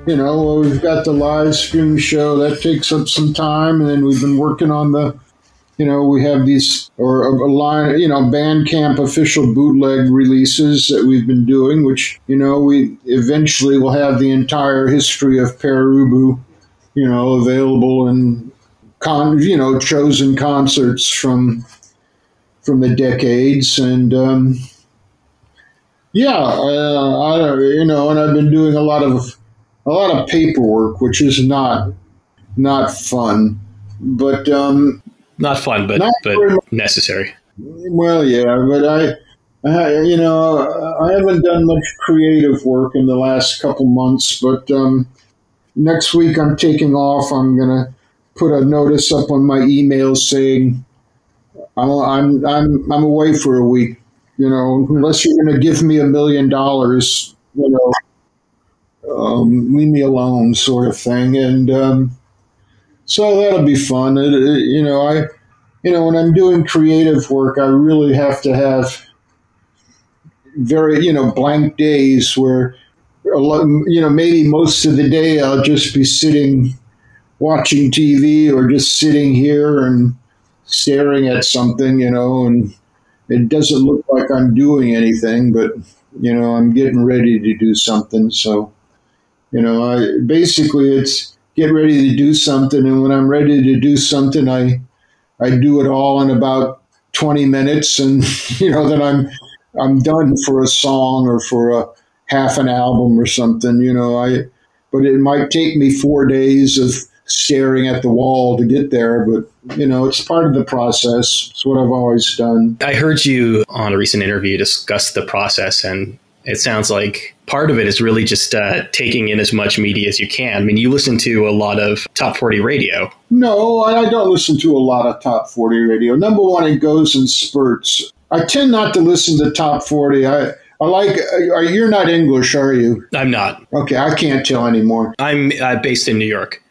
we've got the live stream show that takes up some time, and then we've been working on we have these, or a line, Bandcamp official bootleg releases that we've been doing, which, we eventually will have the entire history of Pere Ubu, available in, chosen concerts from the decades. And, and I've been doing a lot of paperwork, which is not fun, but, not fun, but necessary. Well, yeah, but I haven't done much creative work in the last couple months. But next week I'm taking off. I'm gonna put a notice up on my email saying I'm away for a week. Unless you're gonna give me $1 million, leave me alone, sort of thing. And so that'll be fun. When I'm doing creative work, I really have to have very, blank days where, maybe most of the day I'll just be sitting watching TV or just sitting here and staring at something, and it doesn't look like I'm doing anything, but, I'm getting ready to do something. So, it's get ready to do something. And when I'm ready to do something, I do it all in about 20 minutes. And, then I'm done for a song or for a half an album or something, but it might take me 4 days of staring at the wall to get there. But, it's part of the process. It's what I've always done. I heard you on a recent interview discuss the process, and it sounds like part of it is really just taking in as much media as you can. I mean, you listen to a lot of top 40 radio. No, I don't listen to a lot of top 40 radio. Number one, it goes in spurts. I tend not to listen to top 40. I like, you're not English, are you? I'm not. Okay, I can't tell anymore. I'm based in New York.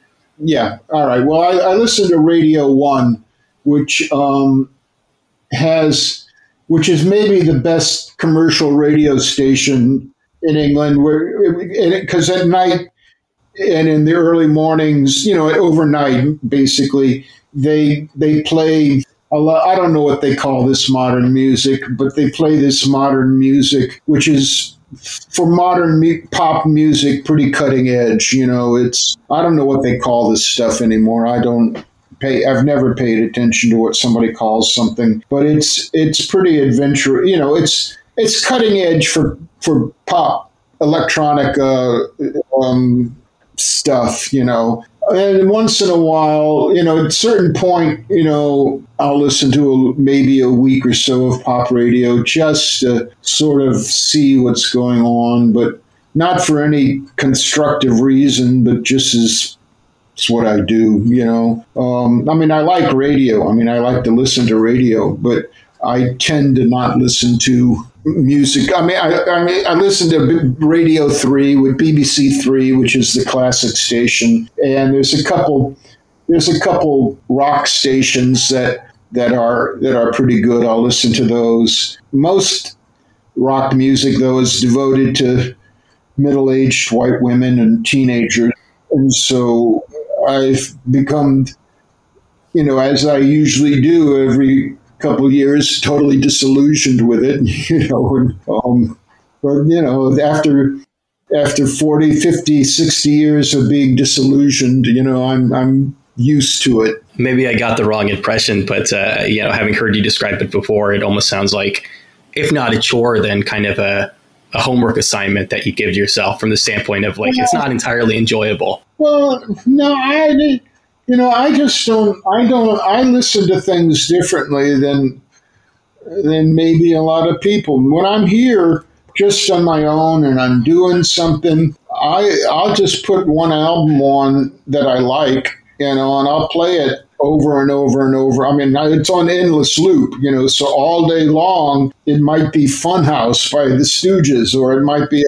Yeah, all right. Well, I listen to Radio 1, which is maybe the best commercial radio station in England, because at night and in the early mornings, overnight, basically, they play a lot. I don't know what they call this modern music, but they play this modern music, which is, for modern pop music, pretty cutting edge. I don't know what they call this stuff anymore. I've never paid attention to what somebody calls something, but it's pretty adventurous. It's cutting edge for pop electronic stuff, And once in a while, at a certain point, I'll listen to maybe a week or so of pop radio just to sort of see what's going on, but not for any constructive reason, but just as it's what I do, I like radio. I like to listen to radio, but I tend to not listen to music. I listen to Radio 3 with BBC 3, which is the classic station, and there's a couple rock stations that are pretty good. I'll listen to those. Most rock music, though, is devoted to middle-aged white women and teenagers, and so I've become, as I usually do every couple of years, totally disillusioned with it, but after 40, 50, 60 years of being disillusioned, I'm used to it. Maybe I got the wrong impression, but having heard you describe it before, it almost sounds like, if not a chore, then kind of a homework assignment that you give to yourself, from the standpoint of it's not entirely enjoyable. Well, no, I just don't. I listen to things differently than maybe a lot of people. When I'm here just on my own and I'm doing something, I'll just put one album on that I like, and I'll play it over and over and over. It's on endless loop, so all day long it might be Funhouse by the Stooges, or it might be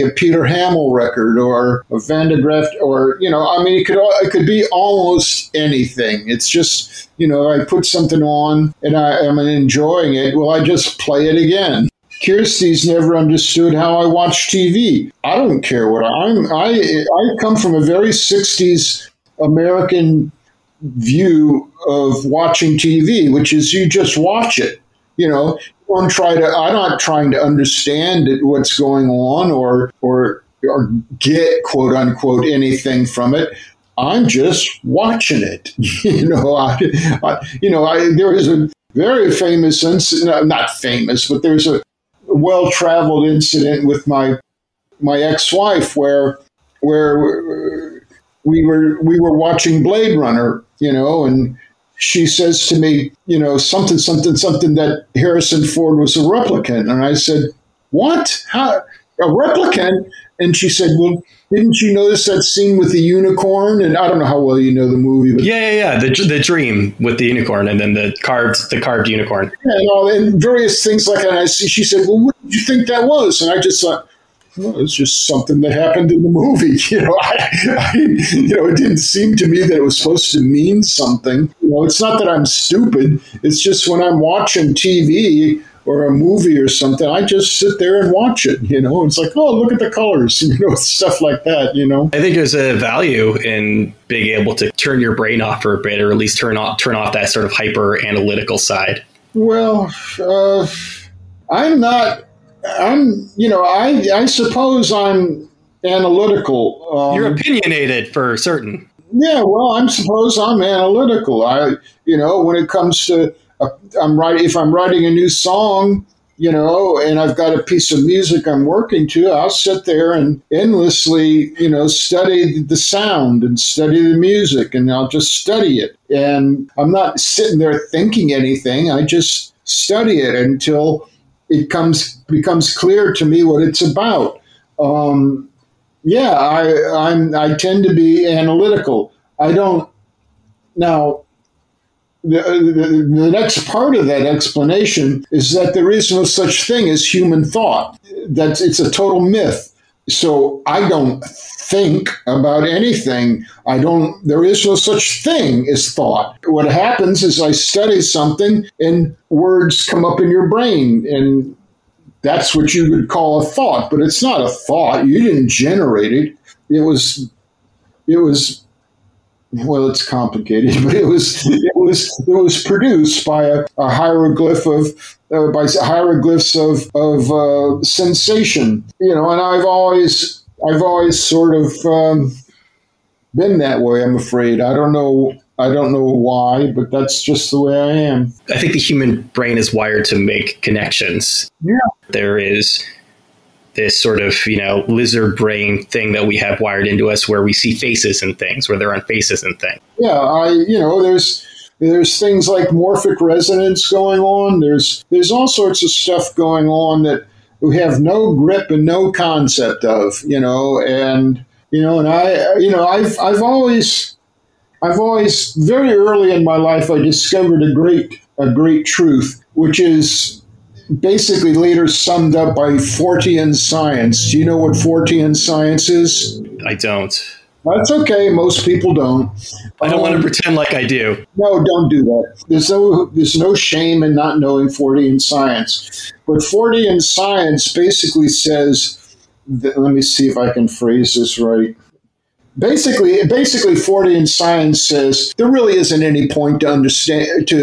a Peter Hamill record, or a Van de Graaff, or it could be almost anything. It's just I put something on and I'm enjoying it. Well, I just play it again. Kirsty's never understood how I watch TV. I don't care what I come from a very 60s American view of watching TV, which is you just watch it. You know, I'm not trying to understand what's going on or get quote unquote anything from it. I'm just watching it. There is a very famous incident, not famous, but there's a well-traveled incident with my ex-wife where we were watching Blade Runner, and she says to me, something that Harrison Ford was a replicant, and I said, "What? How a replicant?" And she said, "Well, didn't you notice that scene with the unicorn?" And I don't know how well you know the movie, but yeah. The dream with the unicorn, and then the carved unicorn. Yeah, and various things like that. And she said, "Well, what did you think that was?" And I just thought, well, it's just something that happened in the movie. It didn't seem to me that it was supposed to mean something. It's not that I'm stupid. It's just when I'm watching TV or a movie or something, I just sit there and watch it. It's like, oh, look at the colors, stuff like that. I think there's a value in being able to turn your brain off for a bit, or at least turn off that sort of hyper analytical side. Well, I suppose I'm analytical. You're opinionated for certain. Yeah, well, I suppose I'm analytical. When it comes to if I'm writing a new song, and I've got a piece of music I'm working to, I'll sit there and endlessly, study the sound and study the music, and I'll just study it. And I'm not sitting there thinking anything. I just study it until it becomes clear to me what it's about. I tend to be analytical. I don't now. The next part of that explanation is that there is no such thing as human thought. It's a total myth. So I don't think about anything. There is no such thing as thought. What happens is I study something and words come up in your brain, and that's what you would call a thought, but it's not a thought. You didn't generate it. It was well, it's complicated, but it was produced by a hieroglyphs of sensation, and I've always sort of been that way. I'm afraid. I don't know why, but that's just the way I am. I think the human brain is wired to make connections. Yeah, there is this sort of, lizard brain thing that we have wired into us where we see faces and things, where there aren't faces and things. Yeah, there's things like morphic resonance going on. There's all sorts of stuff going on that we have no grip and no concept of, and I've always very early in my life, I discovered a great truth, which is basically later summed up by Fortean science. Do you know what Fortean science is? I don't. That's okay. Most people don't. I don't want to pretend like I do. No, don't do that. There's no shame in not knowing Fortean science. But Fortean science basically says, let me see if I can phrase this right. Basically, Fortean science says there really isn't any point to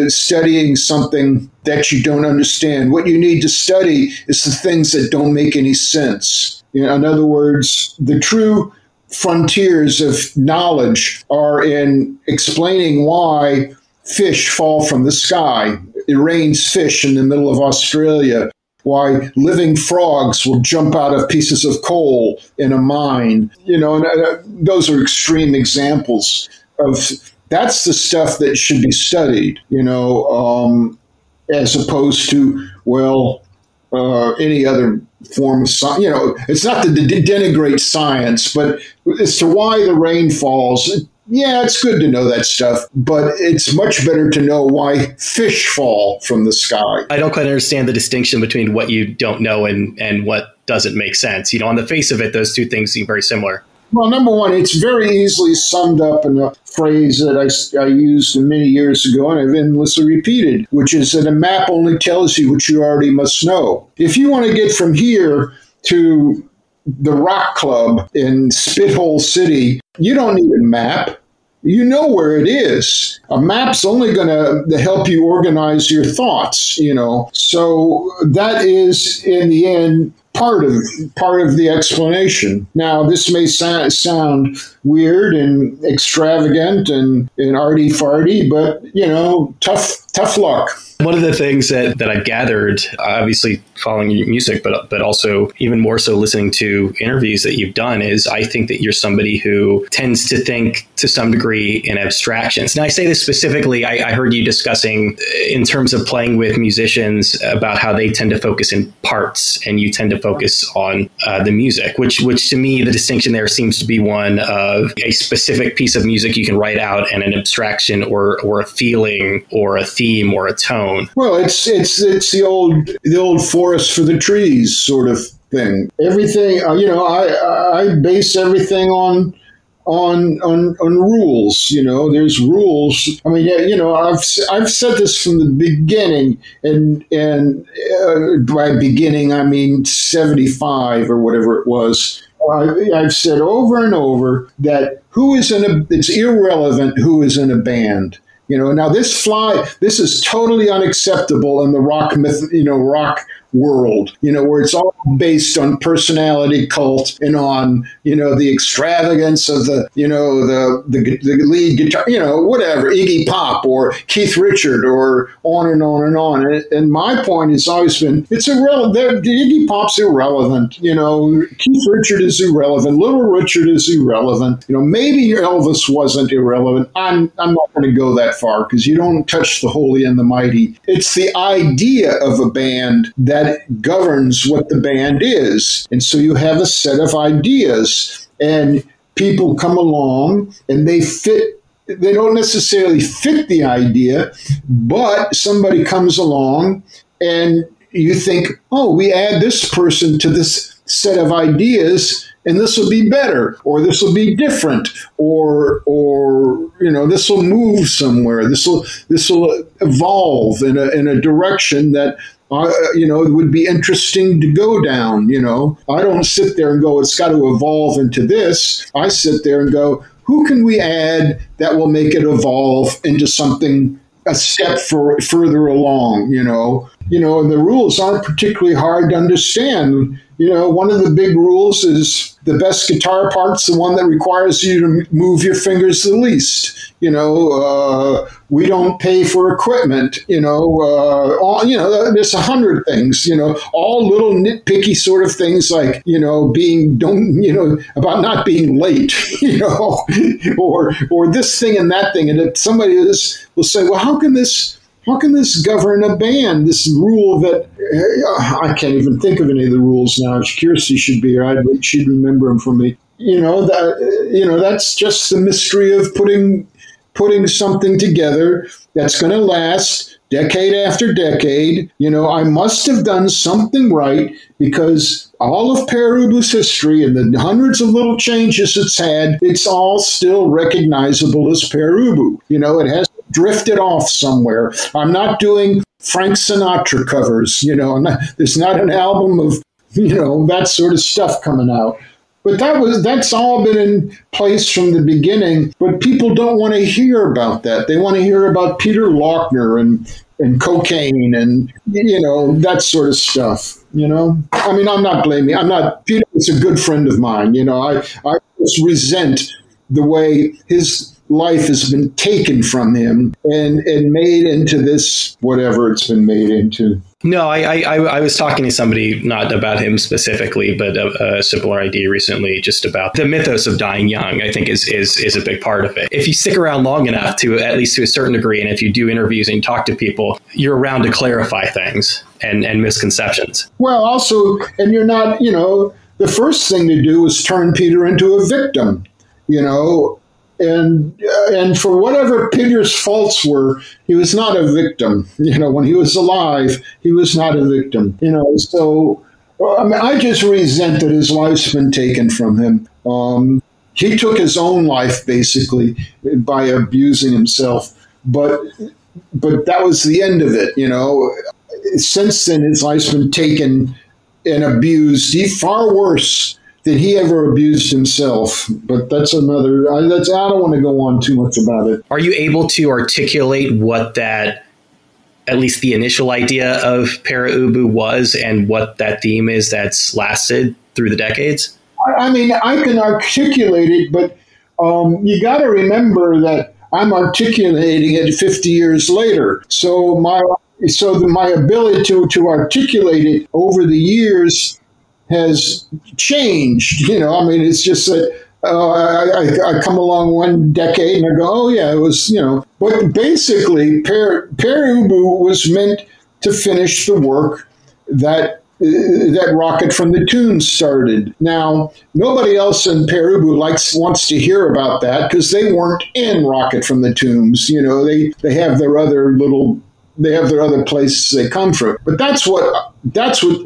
studying something that you don't understand. What you need to study is the things that don't make any sense. In other words, the true frontiers of knowledge are in explaining why fish fall from the sky. It rains fish in the middle of Australia. Why living frogs will jump out of pieces of coal in a mine. Those are extreme examples of that's the stuff that should be studied, as opposed to, any other form of science. It's not to denigrate science, but as to why the rain falls, yeah, it's good to know that stuff, but it's much better to know why fish fall from the sky. I don't quite understand the distinction between what you don't know and what doesn't make sense. On the face of it, those two things seem very similar. Well, number one, it's very easily summed up in a phrase that I used many years ago and I've endlessly repeated, which is that a map only tells you what you already must know. If you want to get from here to the rock club in Spithole City, you don't need a map. You know where it is. A map's only going to help you organize your thoughts, you know. So that is, in the end, part of the explanation. Now, this may sound weird and extravagant and arty-farty, but, you know, tough luck. One of the things that I've gathered, obviously following your music, but also even more so listening to interviews that you've done, is I think that you're somebody who tends to think to some degree in abstractions. Now, I say this specifically, I heard you discussing in terms of playing with musicians about how they tend to focus in parts and you tend to focus on the music, which to me, the distinction there seems to be one of a specific piece of music you can write out and an abstraction or a feeling or a theme or a tone. Well, it's the old forest for the trees sort of thing. Everything, you know, I base everything on rules. You know, there's rules. I mean, you know, I've said this from the beginning, and by beginning I mean 75 or whatever it was. I've said over and over that it's irrelevant who is in a band. You know, now this is totally unacceptable in the rock world, you know, where it's all based on personality cult and on, you know, the extravagance of the lead guitar, you know, whatever, Iggy Pop or Keith Richard or on and on and on. And my point has always been, it's irrelevant. Iggy Pop's irrelevant. You know, Keith Richard is irrelevant. Little Richard is irrelevant. You know, maybe Elvis wasn't irrelevant. I'm not going to go that far because you don't touch the holy and the mighty. It's the idea of a band that governs what the band is. And so you have a set of ideas and people come along and they don't necessarily fit the idea, but somebody comes along and you think, oh, we add this person to this set of ideas and this will be better, or this will be different, or you know, this will move somewhere. This will evolve in a direction that you know, it would be interesting to go down. You know, I don't sit there and go, it's got to evolve into this. I sit there and go, who can we add that will make it evolve into something a step further along? You know, and the rules aren't particularly hard to understand. You know, one of the big rules is the best guitar part's the one that requires you to move your fingers the least. You know, we don't pay for equipment. You know, there's 100 things. You know, all little nitpicky sort of things like, you know, about not being late. You know, or this thing and that thing, and if somebody will say, well, how can this govern a band? This rule that I can't even think of any of the rules now. Kirsty should be here. She'd remember them for me. You know, that's just the mystery of putting something together that's going to last decade after decade. You know, I must have done something right because all of Pere Ubu's history and the hundreds of little changes it's had, it's all still recognizable as Pere Ubu. You know, it has drifted off somewhere. I'm not doing Frank Sinatra covers. You know, there's not an album of, you know, that sort of stuff coming out. But that's all been in place from the beginning. But people don't want to hear about that. They want to hear about Peter Lochner and cocaine and, you know, that sort of stuff. You know, I mean, Peter is a good friend of mine. You know, I just resent the way his life has been taken from him and made into this, whatever it's been made into. No, I was talking to somebody, not about him specifically, but a similar idea recently, just about the mythos of dying young, I think is a big part of it. If you stick around long enough, to at least to a certain degree, and if you do interviews and you talk to people, you're around to clarify things and misconceptions. Well, also, and you're not, you know, the first thing to do is turn Peter into a victim, you know. And for whatever Peter's faults were, he was not a victim. You know, when he was alive, he was not a victim. You know, so I mean, I just resent that his life's been taken from him. he took his own life basically by abusing himself. But that was the end of it, you know. Since then, his life's been taken and abused. Far worse than he ever abused himself. But that's another. I don't want to go on too much about it. Are you able to articulate what that, at least the initial idea of Pere Ubu was, and what that theme is that's lasted through the decades? I mean, I can articulate it, but you got to remember that I'm articulating it 50 years later. So my ability to articulate it over the years has changed. You know, I mean, it's just that I come along one decade and I go, oh yeah, it was, you know. But basically, Pere Ubu was meant to finish the work that Rocket from the Tombs started. Now, nobody else in Pere Ubu wants to hear about that because they weren't in Rocket from the Tombs. You know, they have their other places they come from. But that's what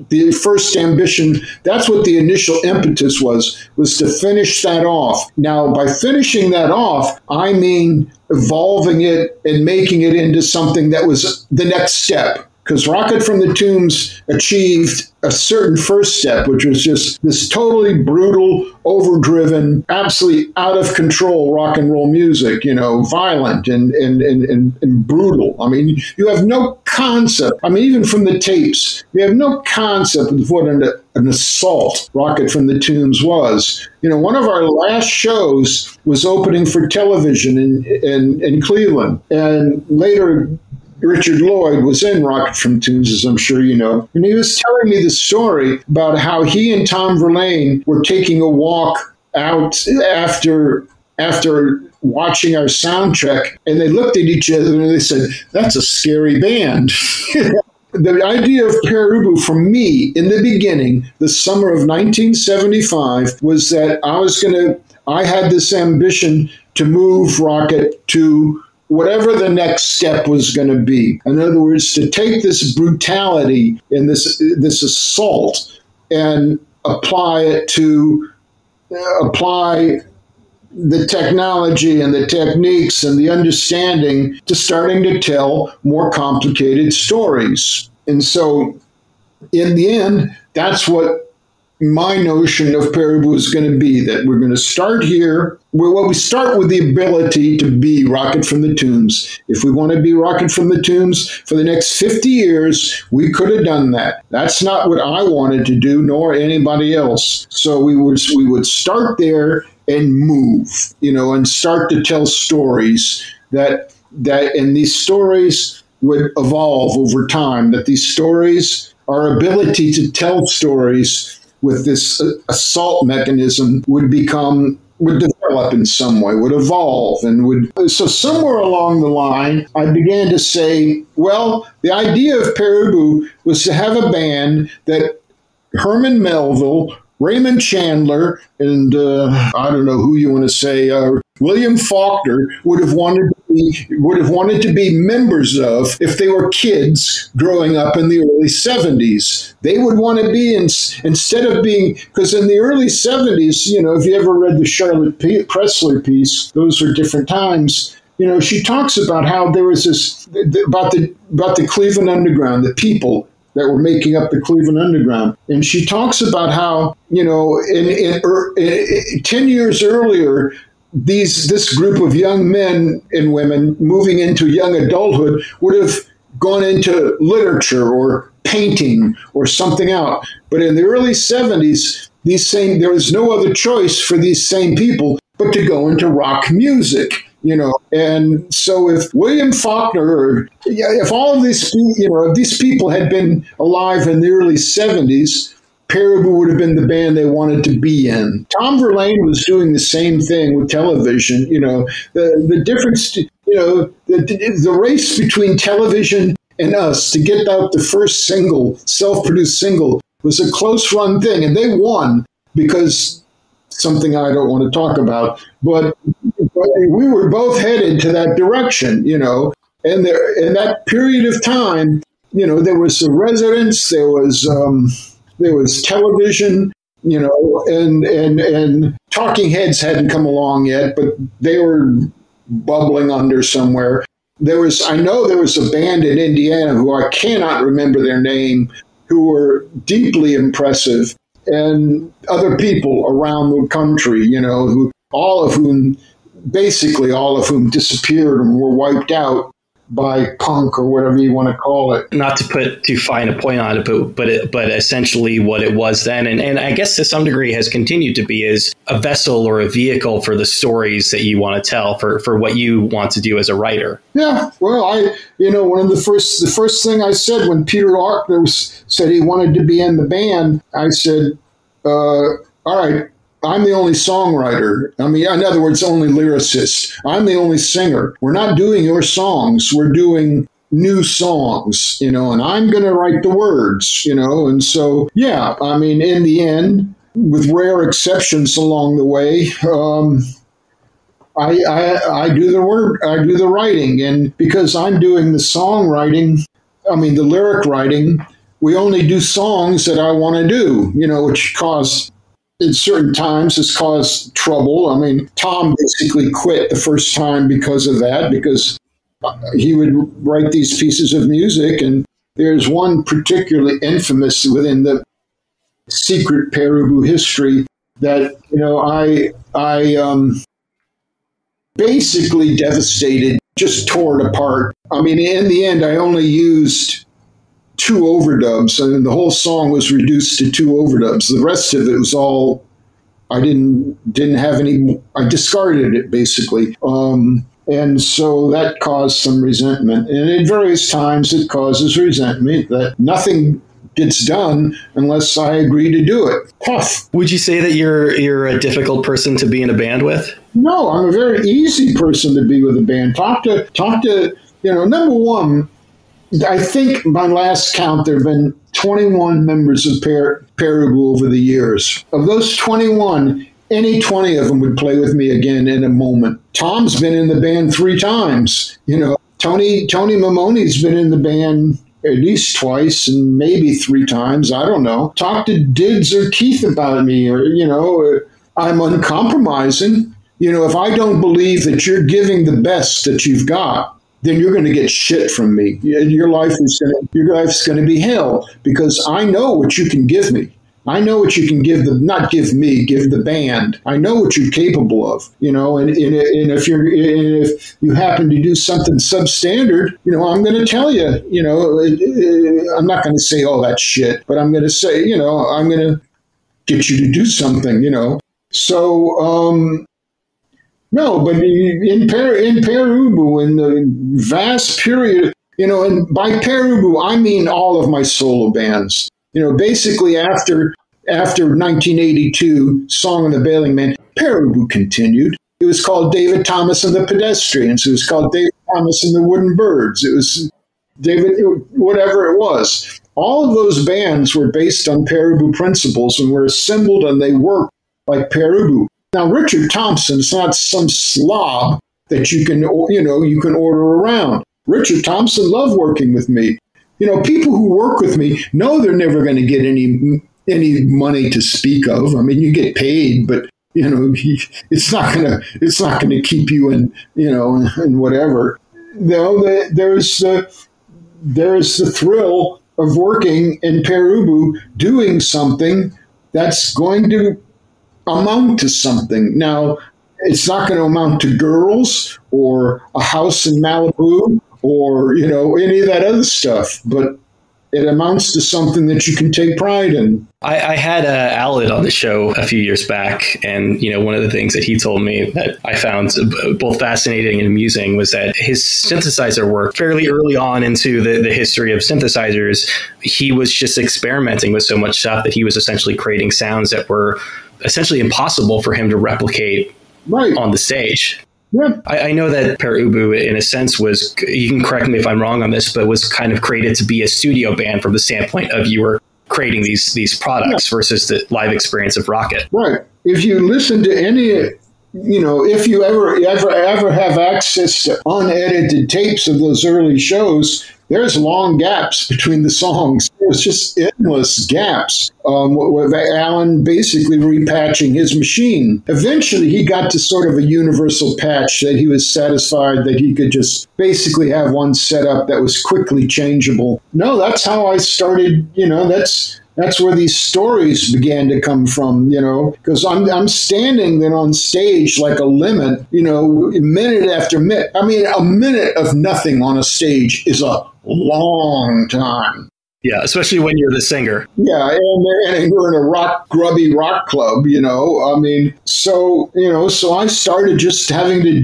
the first ambition, that's what the initial impetus was to finish that off. Now, by finishing that off, I mean evolving it and making it into something that was the next step. Because Rocket from the Tombs achieved a certain first step, which was just this totally brutal, overdriven, absolutely out of control rock and roll music, you know, violent and brutal. I mean, you have no concept. I mean, even from the tapes, you have no concept of what an assault Rocket from the Tombs was. You know, one of our last shows was opening for television in Cleveland. And later, Richard Lloyd was in Rocket from Tombs, as I'm sure you know. And he was telling me the story about how he and Tom Verlaine were taking a walk out after watching our soundtrack, and they looked at each other and they said, that's a scary band. The idea of Pere Ubu for me in the beginning, the summer of 1975, was that I had this ambition to move Rocket to whatever the next step was going to be. In other words, to take this brutality and this assault and apply the technology and the techniques and the understanding to starting to tell more complicated stories. And so in the end, that's what my notion of Pere Ubu is going to be, that we're going to start here. We start with the ability to be Rocket from the Tombs. If we want to be Rocket from the Tombs for the next 50 years, we could have done that. That's not what I wanted to do, nor anybody else. So we would start there and move, you know, and start to tell stories and these stories would evolve over time, that these stories, our ability to tell stories with this assault mechanism would develop in some way, would evolve, so somewhere along the line, I began to say, well, the idea of Pere Ubu was to have a band that Herman Melville, Raymond Chandler, and I don't know who you want to say, William Faulkner would have wanted to be members of if they were kids growing up in the early 70s. They would want to be, instead of being, because in the early 70s, you know, if you ever read the Charlotte Pressler piece, those were different times. You know, she talks about how there was this, about the Cleveland Underground, the people that were making up the Cleveland Underground. And she talks about how, you know, in 10 years earlier, this group of young men and women moving into young adulthood would have gone into literature or painting or something else. But in the early 70s, there was no other choice for these same people but to go into rock music. You know, and so if William Faulkner, if all of these, you know, if these people had been alive in the early 70s, Pere Ubu would have been the band they wanted to be in. Tom Verlaine was doing the same thing with television. You know, the difference, you know, the race between television and us to get out the first single, self-produced single, was a close-run thing, and they won because something I don't want to talk about, but we were both headed to that direction, you know. And there, in that period of time, you know, there was the Residents, there was television, and Talking Heads hadn't come along yet, but they were bubbling under somewhere. I know there was a band in Indiana who I cannot remember their name, who were deeply impressive, and other people around the country, basically all of whom disappeared and were wiped out by punk or whatever you want to call it. Not to put too fine a point on it, but essentially what it was then, and I guess to some degree has continued to be, is a vessel or a vehicle for the stories that you want to tell, for what you want to do as a writer. Yeah, well, one of the first thing I said when Peter Larkner said he wanted to be in the band, I said, all right, I'm the only songwriter. I mean, in other words, only lyricist. I'm the only singer. We're not doing your songs. We're doing new songs, and I'm going to write the words, and so, yeah, I mean, in the end, with rare exceptions along the way, I do the writing, and because I'm doing the songwriting, the lyric writing, we only do songs that I want to do, which in certain times has caused trouble. I mean, Tom basically quit the first time because of that, because he would write these pieces of music, and there's one particularly infamous within the secret Pere Ubu history that, I basically devastated, just tore it apart. I mean, in the end, I only used 2 overdubs, and the whole song was reduced to 2 overdubs. The rest of it was all, I didn't have any, I discarded it basically. And so that caused some resentment. And at various times it causes resentment that nothing gets done unless I agree to do it. Tough. Would you say that you're a difficult person to be in a band with? No, I'm a very easy person to be with a band. Talk to number one, I think my last count, there have been 21 members of Pere Ubu over the years. Of those 21, any 20 of them would play with me again in a moment. Tom's been in the band 3 times. Tony Mamoni's been in the band at least twice and maybe 3 times. I don't know. Talk to Dids or Keith about me, or, I'm uncompromising. If I don't believe that you're giving the best that you've got, then you're going to get shit from me. Your life's going to be hell, because I know what you can give me. I know what you can give give the band. I know what you're capable of, and if you happen to do something substandard, I'm going to tell you, I'm not going to say all that shit, but I'm going to say, I'm going to get you to do something, So, no, but in Pere Ubu, in the vast period, and by Pere Ubu, I mean all of my solo bands. Basically after 1982, Song of the Bailing Man, Pere Ubu continued. It was called David Thomas and the Pedestrians. It was called David Thomas and the Wooden Birds. It was David, whatever it was. All of those bands were based on Pere Ubu principles and were assembled, and they worked like Pere Ubu. Now, Richard Thompson's not some slob that you can order around. Richard Thompson loved working with me. People who work with me know they're never going to get any money to speak of. I mean, you get paid, but it's not going to keep you in and whatever. There's the thrill of working in Pere Ubu, doing something that's going to amount to something. Now, it's not going to amount to girls or a house in Malibu or, any of that other stuff, but it amounts to something that you can take pride in. I had Alid on the show a few years back, and one of the things that he told me that I found both fascinating and amusing was that his synthesizer work, fairly early on into the history of synthesizers, he was just experimenting with so much stuff that he was essentially creating sounds that were essentially impossible for him to replicate on the stage. Yeah. I know that Pere Ubu, in a sense, was, you can correct me if I'm wrong on this, but was kind of created to be a studio band from the standpoint of you were creating these products versus the live experience of Rocket. Right. If you listen to any, if you ever have access to unedited tapes of those early shows, there's long gaps between the songs. There's just endless gaps. With Alan basically repatching his machine. Eventually, he got to sort of a universal patch that he was satisfied that he could just basically have one setup that was quickly changeable. No, that's how I started. That's where these stories began to come from, because I'm standing then on stage like a limit, minute after minute. I mean, a minute of nothing on a stage is a long time. Yeah, especially when you're the singer. Yeah, and you're in a grubby rock club, I mean, so I started just having to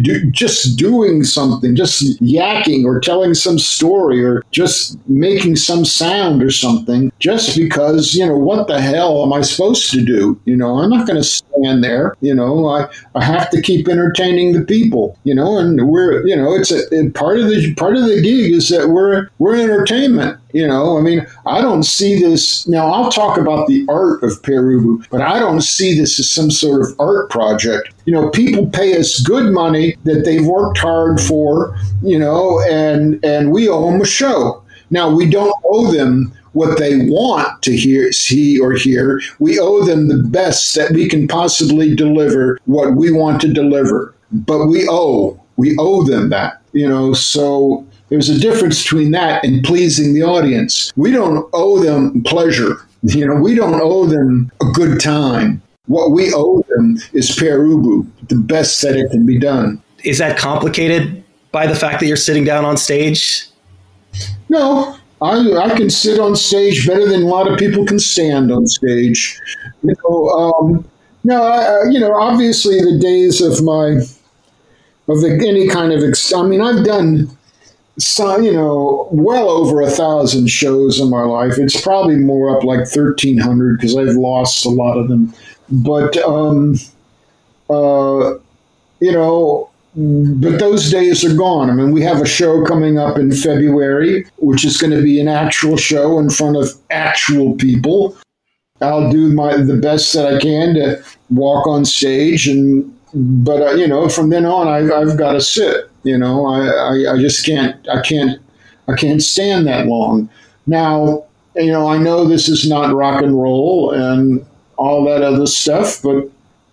doing something, just yakking or telling some story or just making some sound or something, just because, what the hell am I supposed to do? I'm not going to stand there, I have to keep entertaining the people, and we're, it's part of the gig is that we're entertainment. I mean, I don't see this. Now, I'll talk about the art of Pere Ubu, but I don't see this as some sort of art project. People pay us good money that they've worked hard for, and we owe them a show. Now, we don't owe them what they want to see or hear. We owe them the best that we can possibly deliver, what we want to deliver. But we owe them that, so there's a difference between that and pleasing the audience. We don't owe them pleasure. We don't owe them a good time. What we owe them is Pere Ubu, the best that it can be done. Is that complicated by the fact that you're sitting down on stage? No, I can sit on stage better than a lot of people can stand on stage. Obviously the days of any kind of, I've done well over 1,000 shows in my life. It's probably more up like 1,300 because I've lost a lot of them. But, but those days are gone. I mean, we have a show coming up in February, which is going to be an actual show in front of actual people. I'll do the best that I can to walk on stage, but from then on, I've got to sit. I just I can't stand that long. Now, I know this is not rock and roll and all that other stuff, but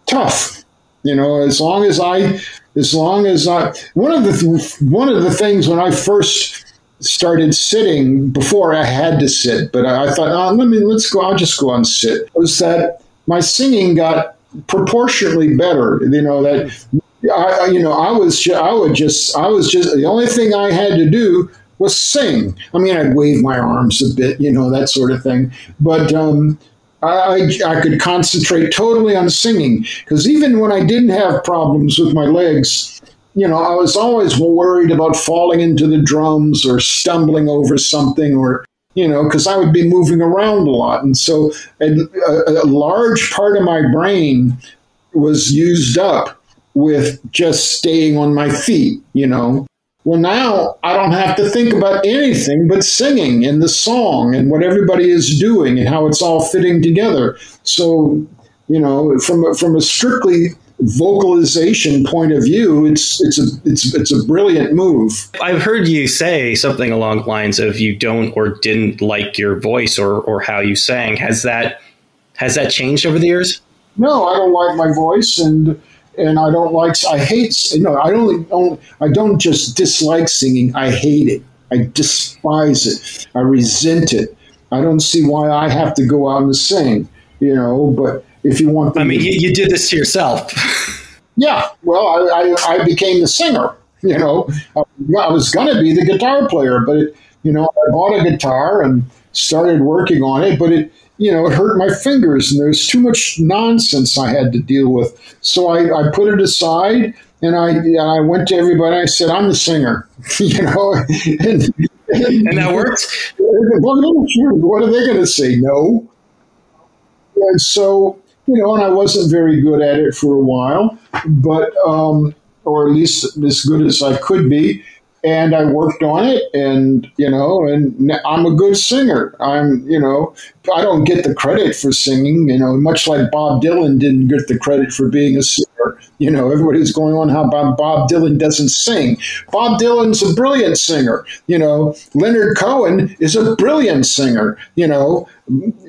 tough. As long as I, one of the things when I first started sitting, before I had to sit, but I thought, I'll just go and sit, was that my singing got proportionately better. I was just the only thing I had to do was sing. I mean, I'd wave my arms a bit, that sort of thing. But I could concentrate totally on singing, because even when I didn't have problems with my legs, I was always worried about falling into the drums or stumbling over something, or because I would be moving around a lot. And so a large part of my brain was used up with just staying on my feet, Well, now I don't have to think about anything but singing and the song and what everybody is doing and how it's all fitting together. So, from a strictly vocalization point of view, it's a brilliant move. I've heard you say something along the lines of you don't or didn't like your voice or how you sang. Has that changed over the years? No, I don't like my voice, and I don't just dislike singing. I hate it. I despise it. I resent it. I don't see why I have to go out and sing, but if you want you did this to yourself. Yeah. Well, I became the singer, I was going to be the guitar player, but I bought a guitar and started working on it, but it hurt my fingers, and there's too much nonsense I had to deal with. So I put it aside, and I went to everybody. I said, I'm the singer, and that worked. What are they going to say? No. And so, and I wasn't very good at it for a while, but, or at least as good as I could be. And I worked on it, and I'm a good singer. I don't get the credit for singing, much like Bob Dylan didn't get the credit for being a singer. Everybody was going on how Bob Dylan doesn't sing. Bob Dylan's a brilliant singer. Leonard Cohen is a brilliant singer.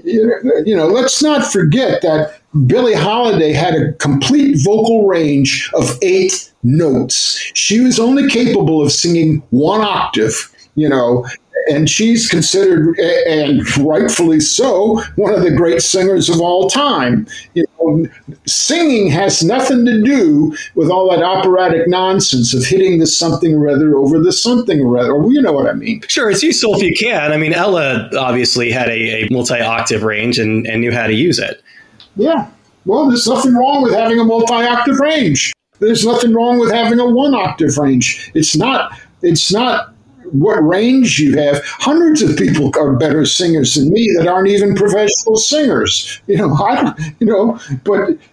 Let's not forget that Billie Holiday had a complete vocal range of 8 notes. She was only capable of singing 1 octave, and she's considered, and rightfully so, one of the great singers of all time. Singing has nothing to do with all that operatic nonsense of hitting the something or other over the something or other. You know what I mean? Sure, it's useful if you can. I mean, Ella obviously had a multi-octave range and knew how to use it. Yeah. Well, there's nothing wrong with having a multi-octave range. There's nothing wrong with having a 1-octave range. It's not what range you have. Hundreds of people are better singers than me that aren't even professional singers. But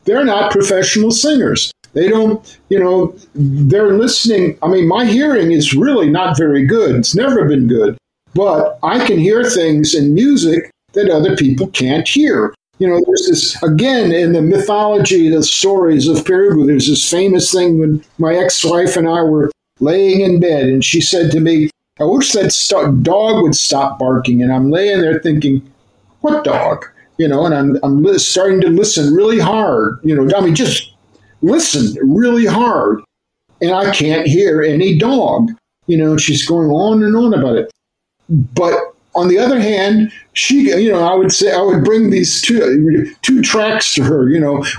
they're not professional singers. They don't, they're listening. I mean, my hearing is really not very good. It's never been good. But I can hear things in music that other people can't hear. There's this, again, in the mythology, the stories of Pere Ubu, there's this famous thing when my ex-wife and I were laying in bed, and she said to me, I wish that dog would stop barking. And I'm laying there thinking, what dog? And I'm starting to listen really hard. Just listen really hard. And I can't hear any dog. She's going on and on about it. But on the other hand, she, I would bring these two tracks to her.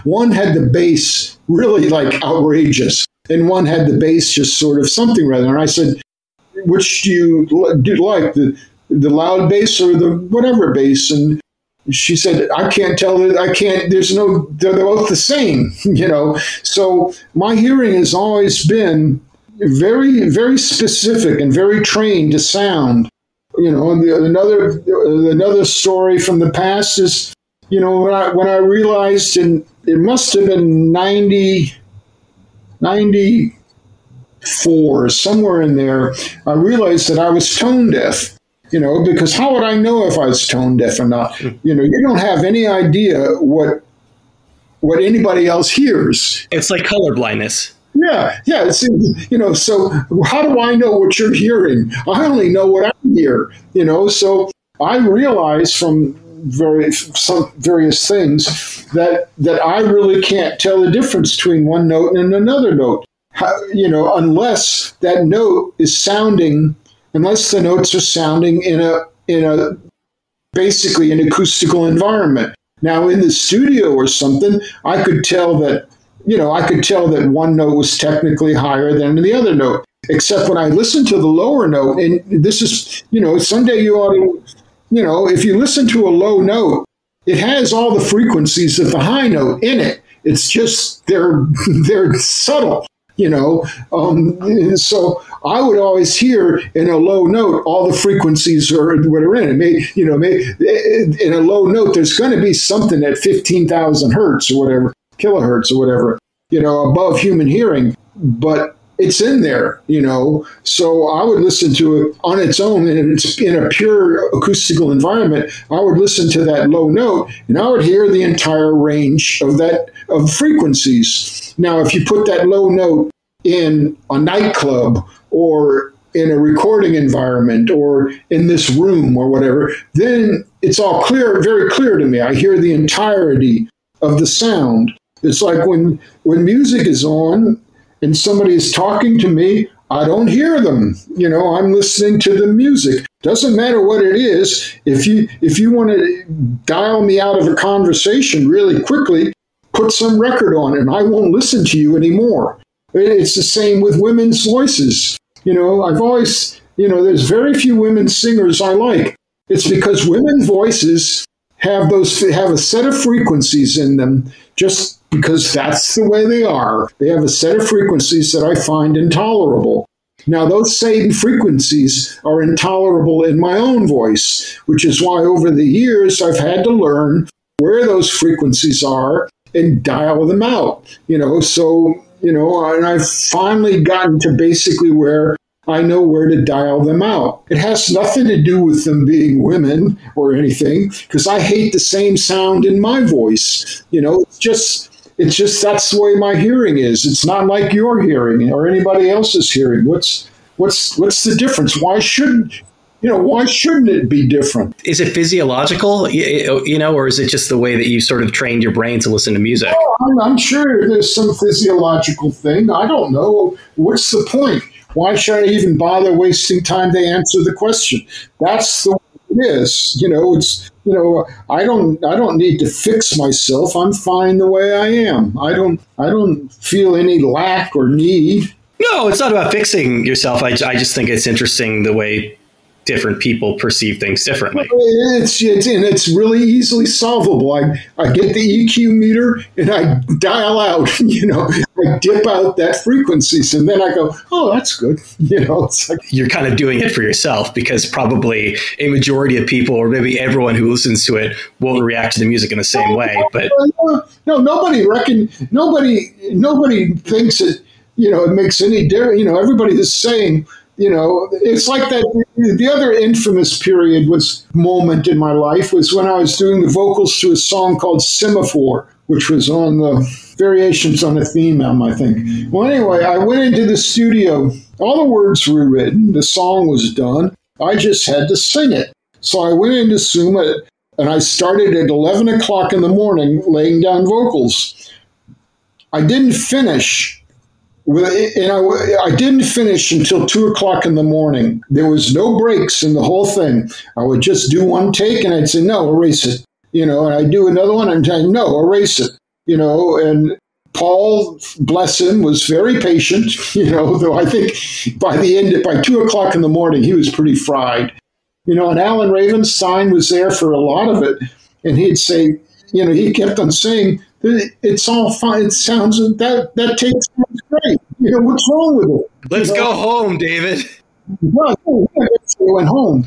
One had the bass really like outrageous, and one had the bass just sort of something rather. And I said, which do you like, the loud bass or the whatever bass? And she said, I can't tell it. They're both the same, So my hearing has always been very, very specific and very trained to sound. Another story from the past is, when I realized it must have been 94, somewhere in there, I realized that I was tone deaf, because how would I know if I was tone deaf or not? You don't have any idea what anybody else hears. It's like color blindness. Yeah. So how do I know what you're hearing? I only know what I hear, so I realize from various things that I really can't tell the difference between one note and another note. Unless the notes are sounding in a basically an acoustical environment. Now, in the studio or something, I could tell that one note was technically higher than the other note. Except when I listen to the lower note, and this is, someday you ought to, if you listen to a low note, it has all the frequencies of the high note in it. It's just they're subtle. So I would always hear in a low note all the frequencies are what are in it. In a low note, there's going to be something at 15,000 hertz or whatever, kilohertz or whatever, above human hearing, but it's in there, So I would listen to it on its own, and it's in a pure acoustical environment. I would listen to that low note, and I would hear the entire range of frequencies. Now, if you put that low note in a nightclub or in a recording environment or in this room or whatever, then it's all clear, very clear to me. I hear the entirety of the sound. It's like when music is on and somebody is talking to me, I don't hear them. I'm listening to the music. Doesn't matter what it is. If you want to dial me out of a conversation really quickly, put some record on and I won't listen to you anymore. It's the same with women's voices. I've always, there's very few women singers I like. It's because women's voices have a set of frequencies in them just because that's the way they are. They have a set of frequencies that I find intolerable. Now, those same frequencies are intolerable in my own voice, which is why over the years I've had to learn where those frequencies are and dial them out. And I've finally gotten to basically where I know where to dial them out. It has nothing to do with them being women or anything, because I hate the same sound in my voice. It's just that's the way my hearing is. It's not like your hearing or anybody else's hearing. What's the difference? Why shouldn't it be different? Is it physiological, or is it just the way that you sort of trained your brain to listen to music? Oh, I'm sure there's some physiological thing. I don't know. What's the point? Why should I even bother wasting time to answer the question? That's the way it is. I don't need to fix myself. I'm fine the way I am. I don't feel any lack or need. No, it's not about fixing yourself. I just think it's interesting the way different people perceive things differently. It's really easily solvable. I get the EQ meter and I dial out, I dip out that frequencies and then I go, oh, that's good. It's like, you're kind of doing it for yourself because probably a majority of people or maybe everyone who listens to it won't react to the music in the same way. But no, nobody thinks it, it makes any difference. Everybody is saying, it's like that. The other infamous moment in my life was when I was doing the vocals to a song called Semaphore, which was on the Variations on a Theme album, I think. Well, anyway, I went into the studio. All the words were written. The song was done. I just had to sing it. So I went into Suma, and I started at 11 o'clock in the morning laying down vocals. I didn't finish. I didn't finish until 2 o'clock in the morning. There was no breaks in the whole thing. I would just do one take and I'd say, no, erase it. And I'd do another one and I'd say, no, erase it. And Paul, bless him, was very patient, though I think by 2 o'clock in the morning, he was pretty fried. And Alan Ravenstein was there for a lot of it. And he'd say, he kept on saying, it's all fine. It sounds that take sounds great. What's wrong with it? Let's go home, David. Well, I went home.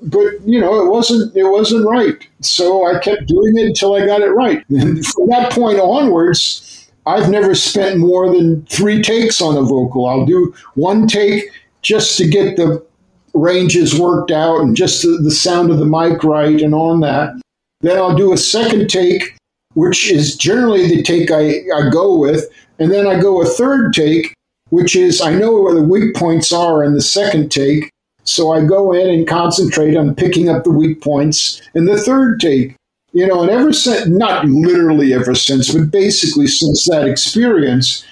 But it wasn't right. So I kept doing it until I got it right. And from that point onwards, I've never spent more than 3 takes on a vocal. I'll do one take just to get the ranges worked out and just the sound of the mic right and on that. Then I'll do a second take, which is generally the take I go with. And then I go a third take, which is I know where the weak points are in the second take. So I go in and concentrate on picking up the weak points in the third take. And ever since, not literally ever since, but basically since that experience,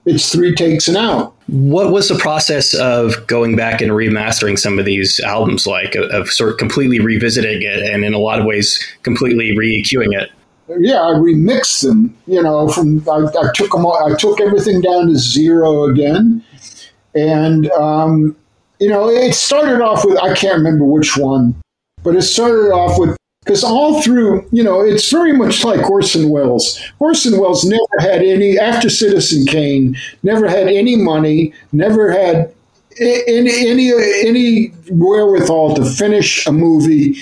it's 3 takes and out. What was the process of going back and remastering some of these albums like, of sort of completely revisiting it and in a lot of ways completely re-EQing it? Yeah, I remixed them. I took them all, I took everything down to 0 again, and it started off with, I can't remember which one, but it started off with, because all through, it's very much like Orson Welles. Orson Welles never had any, after Citizen Kane, never had any money, never had any wherewithal to finish a movie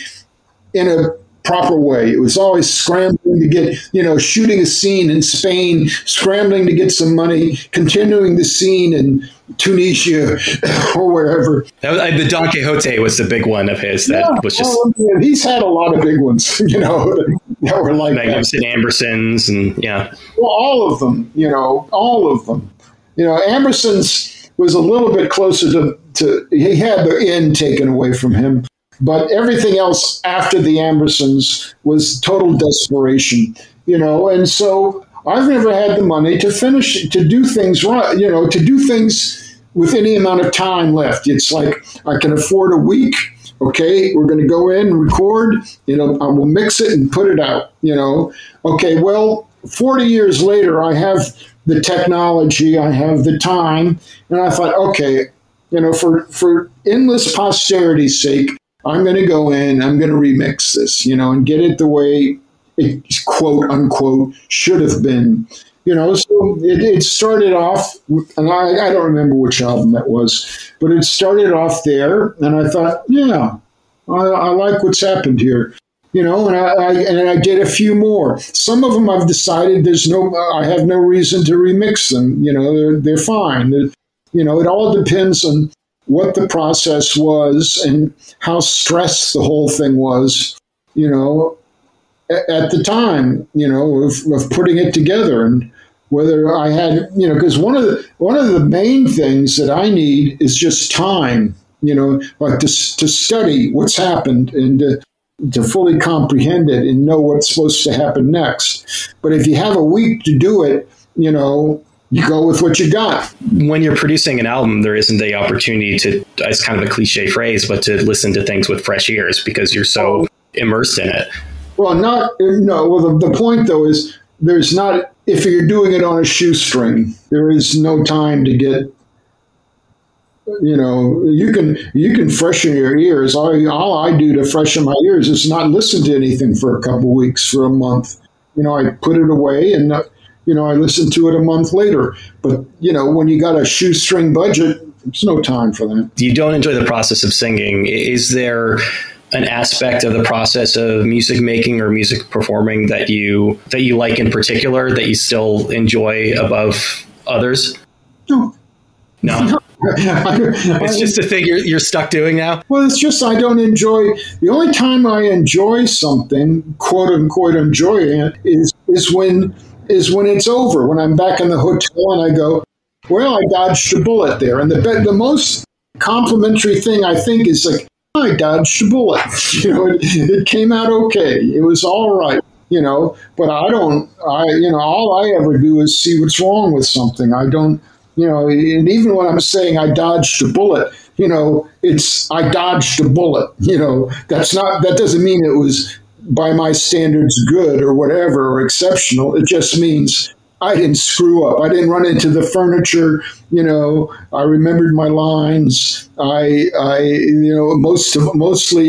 in a proper way. It was always scrambling to get, shooting a scene in Spain, scrambling to get some money, continuing the scene in Tunisia or wherever. The Don Quixote was the big one of his that was just... Well, he's had a lot of big ones, that were like Magnificent Ambersons and, yeah. Well, all of them. Ambersons was a little bit closer to he had the end taken away from him. But everything else after the Ambersons was total desperation, and so I've never had the money to do things right, to do things with any amount of time left. It's like I can afford a week. Okay, we're going to go in and record, I will mix it and put it out, Okay, well, 40 years later, I have the technology, I have the time, and I thought, okay, for endless posterity's sake, I'm going to go in, I'm going to remix this, and get it the way it, quote unquote, should have been. So it started off, and I don't remember which album that was, but it started off there, and I thought, yeah, I like what's happened here. And I did a few more. Some of them I've decided I have no reason to remix them. They're fine. It all depends on what the process was and how stressed the whole thing was, at the time, of putting it together, and whether I had, because one of the main things that I need is just time, like to study what's happened and to fully comprehend it and know what's supposed to happen next. But if you have a week to do it, you go with what you got. When you're producing an album, there isn't the opportunity to, it's kind of a cliche phrase, but to listen to things with fresh ears because you're so immersed in it. Well, the point though is there's not, if you're doing it on a shoestring, there is no time to get, you can freshen your ears. All I do to freshen my ears is not listen to anything for a couple of weeks, for a month. I put it away and, I listen to it a month later. But, when you got a shoestring budget, there's no time for that. You don't enjoy the process of singing. Is there an aspect of the process of music making or music performing that you like in particular, that you still enjoy above others? No. It's just a thing you're stuck doing now? Well, it's just I don't enjoy. The only time I enjoy something, quote unquote, enjoying it, is when it's over. When I'm back in the hotel and I go, well, I dodged a bullet there. And the most complimentary thing I think is like, I dodged a bullet. It came out okay. It was all right. But all I ever do is see what's wrong with something. I don't. And even when I'm saying I dodged a bullet, it's I dodged a bullet. That doesn't mean it was by my standards good or whatever or exceptional. It just means I didn't screw up. I didn't run into the furniture. I remembered my lines. Mostly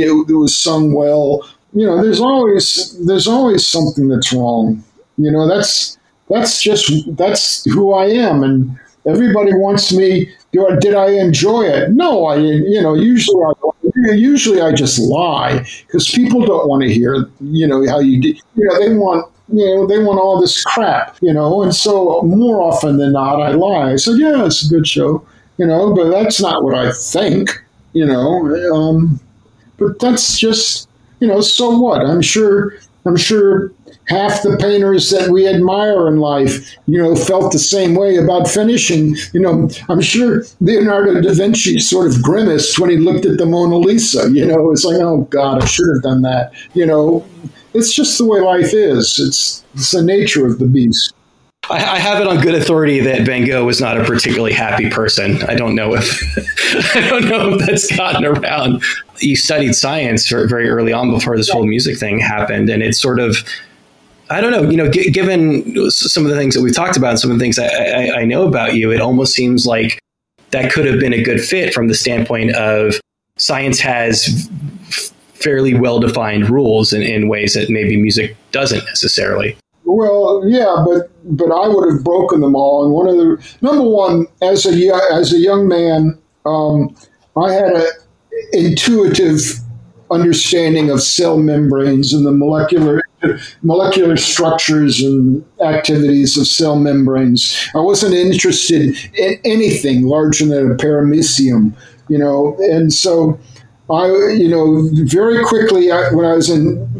it was sung well. There's always something that's wrong. That's who I am. And everybody wants me. Did I enjoy it? No, I didn't. Usually I just lie because people don't want to hear, how you did. They want all this crap, And so more often than not, I lie. I said, yeah, it's a good show, but that's not what I think, But that's just, so what? I'm sure half the painters that we admire in life, felt the same way about finishing. I'm sure Leonardo da Vinci sort of grimaced when he looked at the Mona Lisa. It's like, oh God, I should have done that. It's just the way life is. It's the nature of the beast. I have it on good authority that Van Gogh was not a particularly happy person. I don't know if that's gotten around. You studied science very early on before this whole music thing happened, and it's sort of, I don't know, given some of the things that we've talked about and some of the things I know about you, it almost seems like that could have been a good fit from the standpoint of science has fairly well-defined rules in ways that maybe music doesn't necessarily. Well, yeah, but I would have broken them all. And number one, as a young man, I had an intuitive understanding of cell membranes and the molecular structures and activities of cell membranes. I wasn't interested in anything larger than a paramecium, and so I, very quickly, when I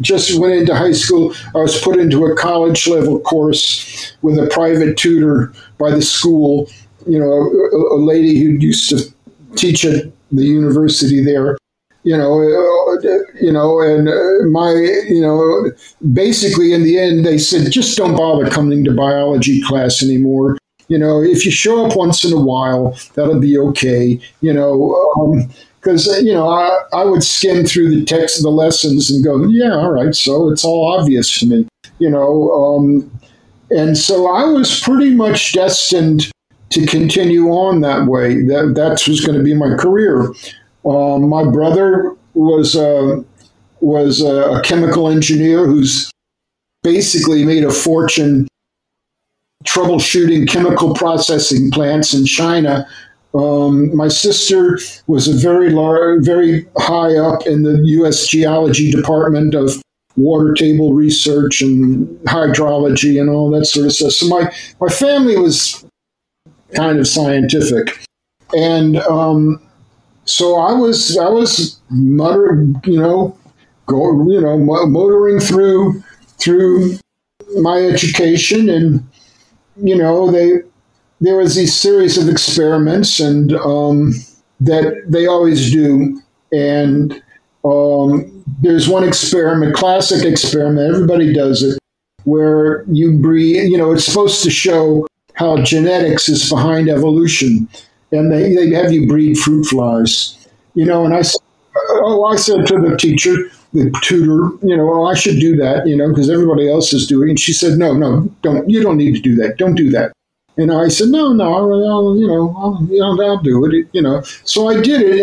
just went into high school, I was put into a college level course with a private tutor by the school, a lady who used to teach at the university there, basically in the end, they said, just don't bother coming to biology class anymore. If you show up once in a while, that'll be okay, because, I would skim through the text of the lessons and go, yeah, all right, so it's all obvious to me, and so I was pretty much destined to continue on that way. That was going to be my career. My brother was a chemical engineer who's basically made a fortune troubleshooting chemical processing plants in China. My sister was very high up in the U.S. Geology Department of water table research and hydrology and all that sort of stuff. So my family was kind of scientific, and so I was motoring through through my education, and there was these series of experiments, and that they always do, and there's one experiment, classic experiment, everybody does it, where you breed, it's supposed to show how genetics is behind evolution, and they have you breed fruit flies, and I said to the teacher, the tutor, I should do that, because everybody else is doing it. And she said, no, don't, you don't need to do that. Don't do that. And I said, no, I'll do it, So I did it,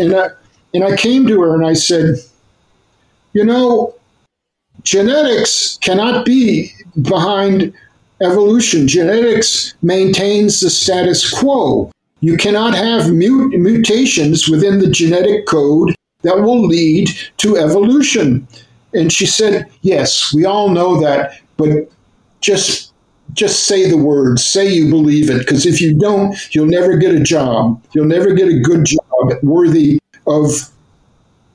and I came to her and I said, genetics cannot be behind evolution. Genetics maintains the status quo. You cannot have mutations within the genetic code that will lead to evolution. And she said, yes, we all know that, but just say the words, say you believe it, because if you don't, you'll never get a job. You'll never get a good job worthy of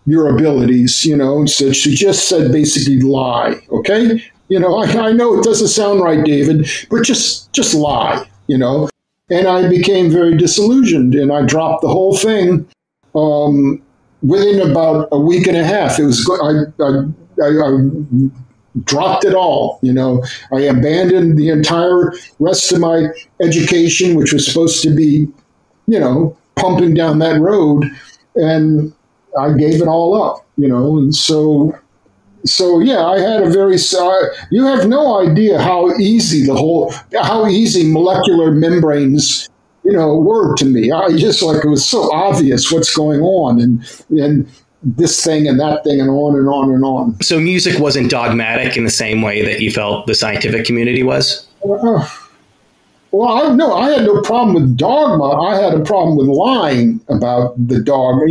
your abilities, So she just said basically lie, okay? I know it doesn't sound right, David, but just lie, And I became very disillusioned, and I dropped the whole thing within about a week and a half. It was I dropped it all. I abandoned the entire rest of my education, which was supposed to be, pumping down that road, and I gave it all up. And so yeah, I had a very. You have no idea how easy molecular membranes, were to me. I just it was so obvious what's going on, and this thing and that thing and on and on and on. So music wasn't dogmatic in the same way that you felt the scientific community was? Well, I had no problem with dogma. I had a problem with lying about the dogma,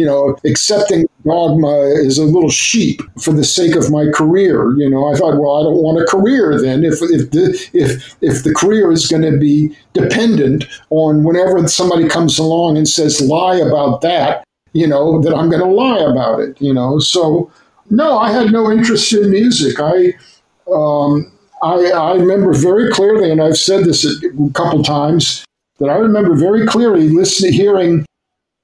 accepting dogma as a little sheep for the sake of my career. I thought, well, I don't want a career then if the career is going to be dependent on whenever somebody comes along and says lie about that, that I'm going to lie about it, So, no, I had no interest in music. I remember very clearly, and I've said this a couple times, that I remember very clearly hearing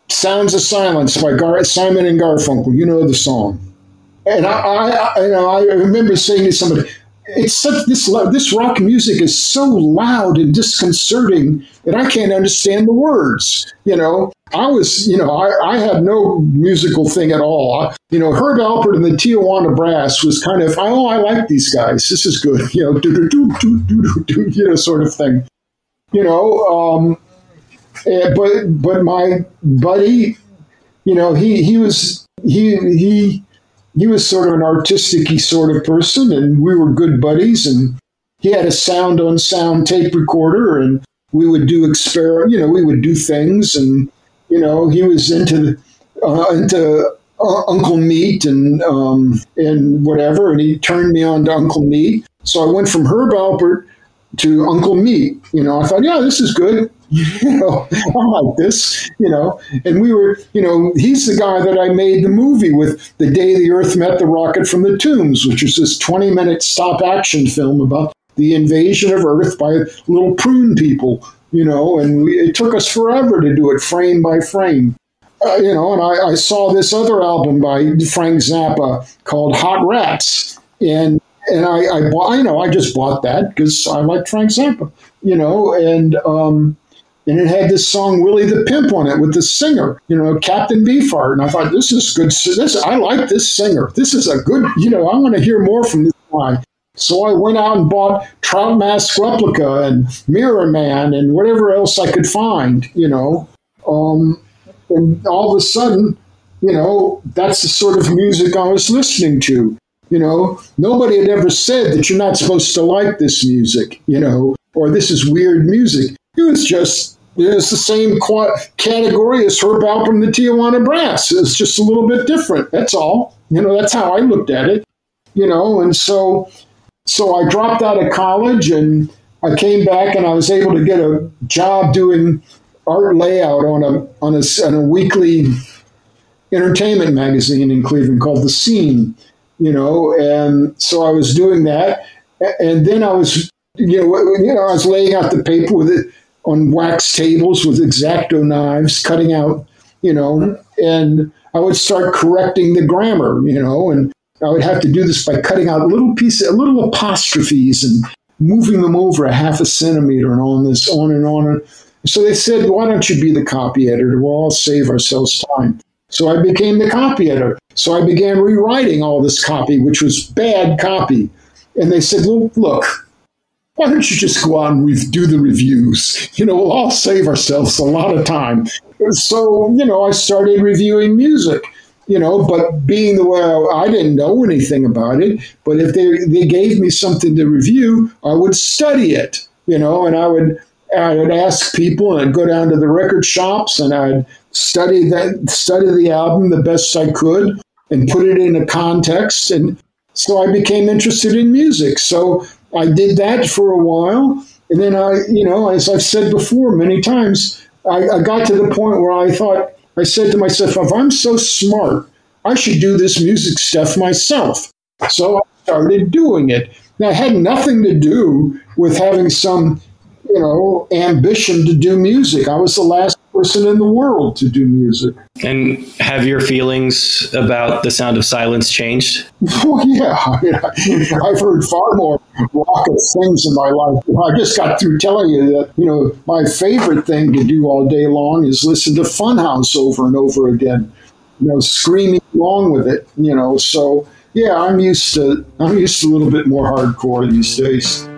Sounds of Silence by Simon and Garfunkel. You know the song. And I remember saying to somebody, it's such this rock music is so loud and disconcerting that I can't understand the words. I had no musical thing at all. Herb Alpert and the Tijuana Brass was kind of, I like these guys. This is good. Sort of thing. But my buddy, he was sort of an artistic-y sort of person, and we were good buddies, and he had a sound on sound tape recorder, and we would do we would do things, and he was into Uncle Meat and whatever, and he turned me on to Uncle Meat. So I went from Herb Alpert to Uncle Meat. I thought, yeah, this is good. I like this, and we were, he's the guy that I made the movie with, The Day the Earth Met the Rocket from the Tombs, which is this 20-minute stop action film about the invasion of Earth by little prune people, and it took us forever to do it frame by frame. And I saw this other album by Frank Zappa called Hot Rats, and I bought, I just bought that because I like Frank Zappa, and it had this song Willie the Pimp on it with the singer, Captain Beefheart, and I thought, this is good. I like this singer. This is a good, I want to hear more from this guy. So I went out and bought Trout Mask Replica and Mirror Man and whatever else I could find, and all of a sudden, that's the sort of music I was listening to. Nobody had ever said that you're not supposed to like this music, or this is weird music. It was the same category as Herb Alpert and the Tijuana Brass. It's just a little bit different. That's all. That's how I looked at it. And so I dropped out of college, and I came back, and I was able to get a job doing art layout on a weekly entertainment magazine in Cleveland called The Scene. And so I was doing that. And then I was, I was laying out the paper with it on wax tables with X-Acto knives, cutting out, and I would start correcting the grammar, and I would have to do this by cutting out little apostrophes and moving them over a half a centimeter and on and on. So they said, why don't you be the copy editor? We'll all save ourselves time. So I became the copy editor. So I began rewriting all this copy, which was bad copy. And they said, well, look, why don't you just go out and do the reviews? We'll all save ourselves a lot of time. So, I started reviewing music, but being the way I didn't know anything about it. But if they gave me something to review, I would study it, and I would ask people, and I'd go down to the record shops and I'd study the album the best I could and put it in a context. And so I became interested in music. So I did that for a while. And then as I've said before many times, I got to the point where I said to myself, if I'm so smart, I should do this music stuff myself. So I started doing it. Now, it had nothing to do with having some ambition to do music. I was the last person in the world to do music. And have your feelings about The Sound of Silence changed? Well, yeah. I've heard far more raucous things in my life. I just got through telling you that, my favorite thing to do all day long is listen to Funhouse over and over again, screaming along with it, So, yeah, I'm used to a little bit more hardcore these days.